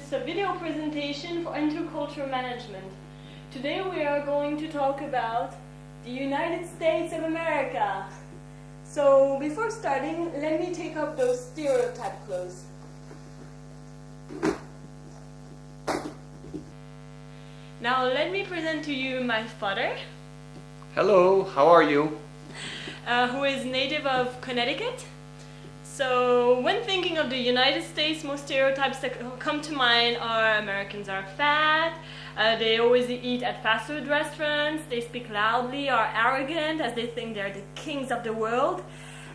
this video presentation for intercultural management. Today we are going to talk about the United States of America. So before starting, let me take off those stereotype clothes. Now let me present to you my father. Hello, how are you? Who is native of Connecticut. So when thinking of the United States, most stereotypes that come to mind are Americans are fat, they always eat at fast food restaurants, they speak loudly, are arrogant as they think they're the kings of the world,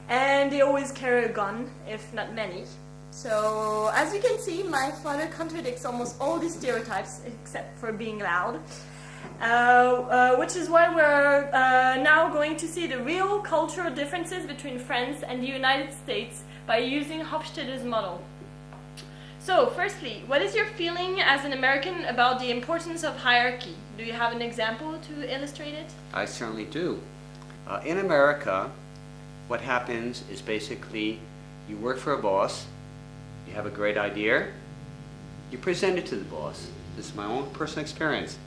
and they always carry a gun, if not many. So as you can see, my father contradicts almost all these stereotypes except for being loud. Which is why we're now going to see the real cultural differences between France and the United States by using Hofstede's model. So, firstly, what is your feeling as an American about the importance of hierarchy? Do you have an example to illustrate it? I certainly do. In America, what happens is basically you work for a boss, you have a great idea, you present it to the boss. This is my own personal experience.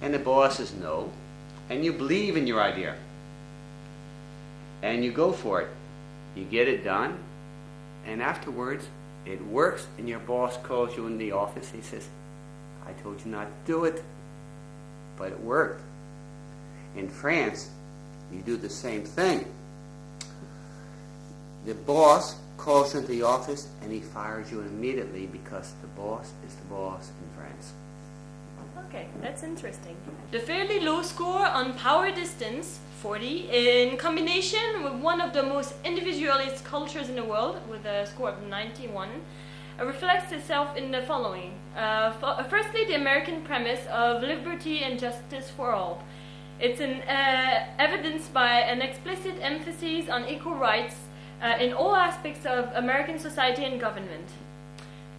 And the boss says no, and you believe in your idea. And you go for it. You get it done, and afterwards it works, and your boss calls you in the office. He says, I told you not to do it, but it worked. In France, you do the same thing. The boss calls you into the office, and he fires you immediately because the boss is the boss in France. Okay, that's interesting. The fairly low score on power distance, 40, in combination with one of the most individualist cultures in the world, with a score of 91, reflects itself in the following. Firstly, the American premise of liberty and justice for all. It's evidenced by an explicit emphasis on equal rights in all aspects of American society and government.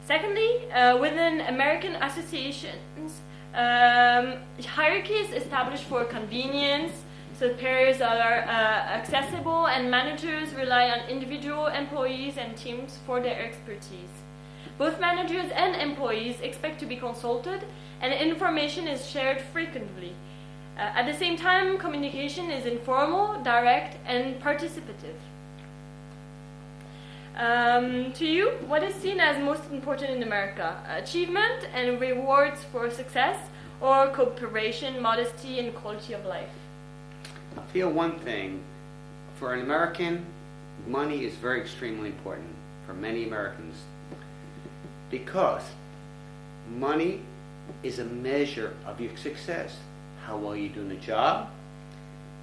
Secondly, within American associations, hierarchy is established for convenience, superiors are accessible, and managers rely on individual employees and teams for their expertise. Both managers and employees expect to be consulted, and information is shared frequently. At the same time, communication is informal, direct, and participative. To you, what is seen as most important in America? Achievement and rewards for success, or cooperation, modesty, and quality of life? I feel one thing, for an American, money is very extremely important for many Americans because money is a measure of your success. How well you do in the job,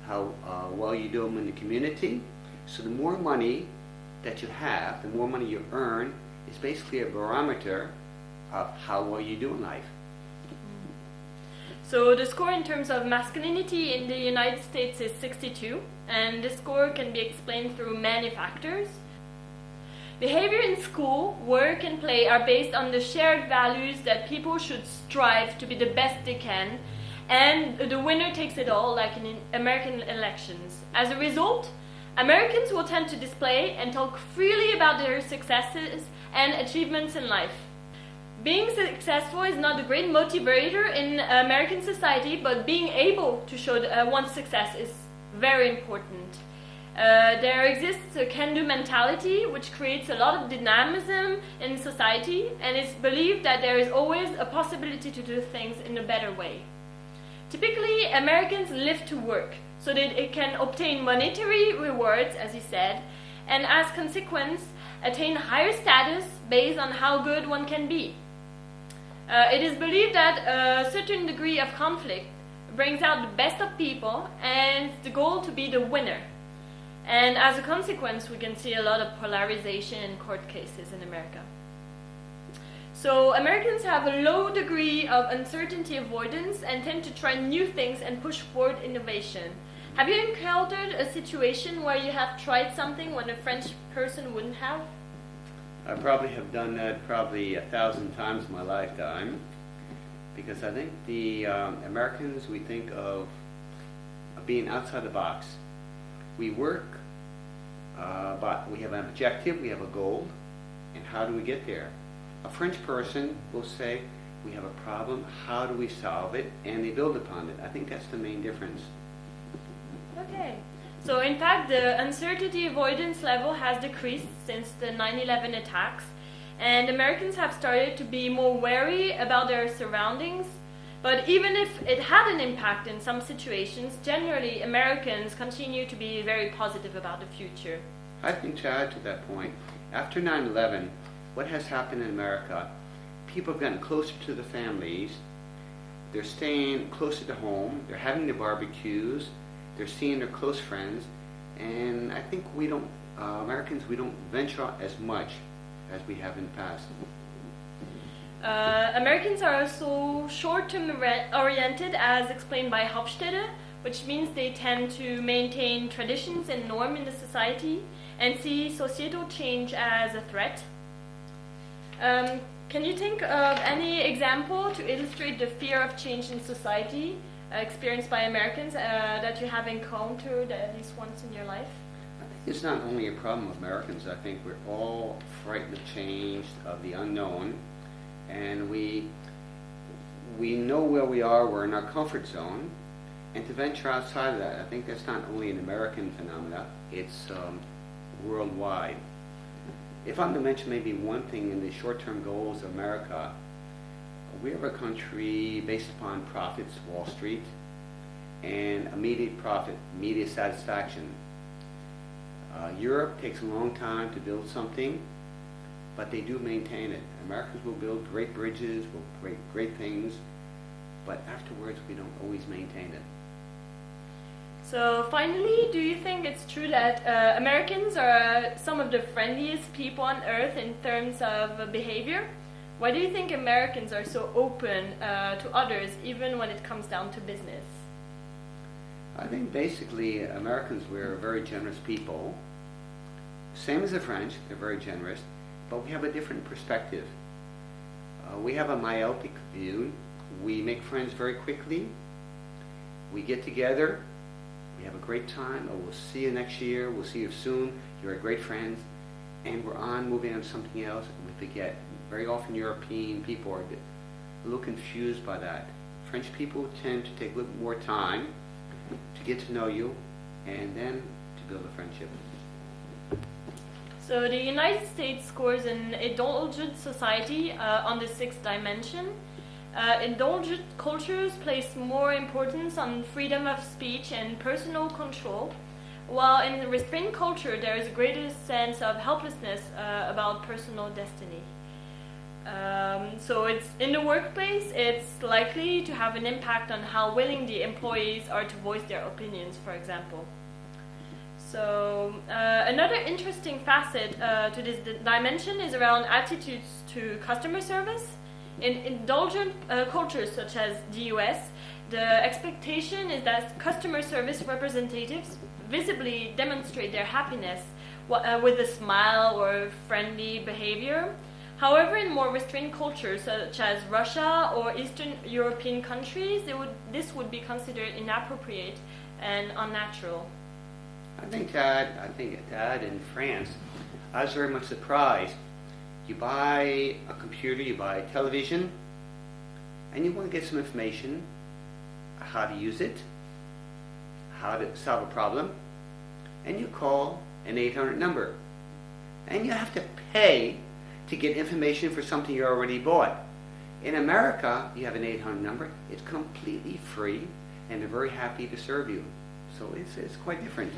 how well you do in the community. So the more money that you have, the more money you earn, is basically a barometer of how well you do in life. So the score in terms of masculinity in the United States is 62, and this score can be explained through many factors. Behavior in school, work, and play are based on the shared values that people should strive to be the best they can, and the winner takes it all, like in American elections. As a result, Americans will tend to display and talk freely about their successes and achievements in life. Being successful is not a great motivator in American society, but being able to show one's success is very important. There exists a can-do mentality, which creates a lot of dynamism in society, and it's believed that there is always a possibility to do things in a better way. Typically, Americans live to work, so that it can obtain monetary rewards, as he said, and as a consequence, attain higher status based on how good one can be. It is believed that a certain degree of conflict brings out the best of people, and the goal to be the winner. And as a consequence, we can see a lot of polarization in court cases in America. So Americans have a low degree of uncertainty avoidance and tend to try new things and push forward innovation. Have you encountered a situation where you have tried something when a French person wouldn't have? I probably have done that 1,000 times in my lifetime, because I think the Americans, we think of being outside the box. We work, but we have an objective, we have a goal, and how do we get there? A French person will say, we have a problem, how do we solve it? And they build upon it. I think that's the main difference. Okay. So in fact, the uncertainty avoidance level has decreased since the 9/11 attacks, and Americans have started to be more wary about their surroundings. But even if it had an impact in some situations, generally Americans continue to be very positive about the future. I think to add to that point, after 9/11, what has happened in America, people have gotten closer to the families, they're staying closer to home, they're having the barbecues, they're seeing their close friends, and I think we don't, Americans, we don't venture out as much as we have in the past. Americans are also short-term oriented, as explained by Hofstede, which means they tend to maintain traditions and norms in the society and see societal change as a threat. Can you think of any example to illustrate the fear of change in society experienced by Americans that you have encountered at least once in your life? I think it's not only a problem of Americans. I think we're all frightened of change, of the unknown, and we know where we are, we're in our comfort zone, and to venture outside of that, I think that's not only an American phenomena, it's worldwide. If I'm to mention maybe one thing in the short-term goals of America, we are a country based upon profits, Wall Street, and immediate profit, immediate satisfaction. Europe takes a long time to build something, but they do maintain it. Americans will build great bridges, will create great things, but afterwards we don't always maintain it. So finally, do you think it's true that Americans are some of the friendliest people on earth in terms of behavior? Why do you think Americans are so open to others even when it comes down to business? I think basically Americans, we're very generous people. Same as the French, they're very generous, but we have a different perspective. We have a myopic view. We make friends very quickly. We get together. We have a great time. Oh, we'll see you next year. We'll see you soon. You're great friends. And we're moving on to something else, and we forget. Very often European people are a little confused by that. French people tend to take a little more time to get to know you and then to build a friendship. So the United States scores an indulgent society on the sixth dimension. Indulgent cultures place more importance on freedom of speech and personal control, while in the restrained culture there is a greater sense of helplessness about personal destiny. So it's in the workplace, it's likely to have an impact on how willing the employees are to voice their opinions, for example. So another interesting facet to this dimension is around attitudes to customer service. In indulgent cultures such as the US, the expectation is that customer service representatives visibly demonstrate their happiness with a smile or friendly behavior. However, in more restrained cultures such as Russia or Eastern European countries, this would be considered inappropriate and unnatural. I think Dad, in France, I was very much surprised. You buy a computer, you buy a television, and you want to get some information, how to use it, how to solve a problem, and you call an 800 number. And you have to pay to get information for something you already bought. In America, you have an 800 number, it's completely free, and they're very happy to serve you. So it's quite different.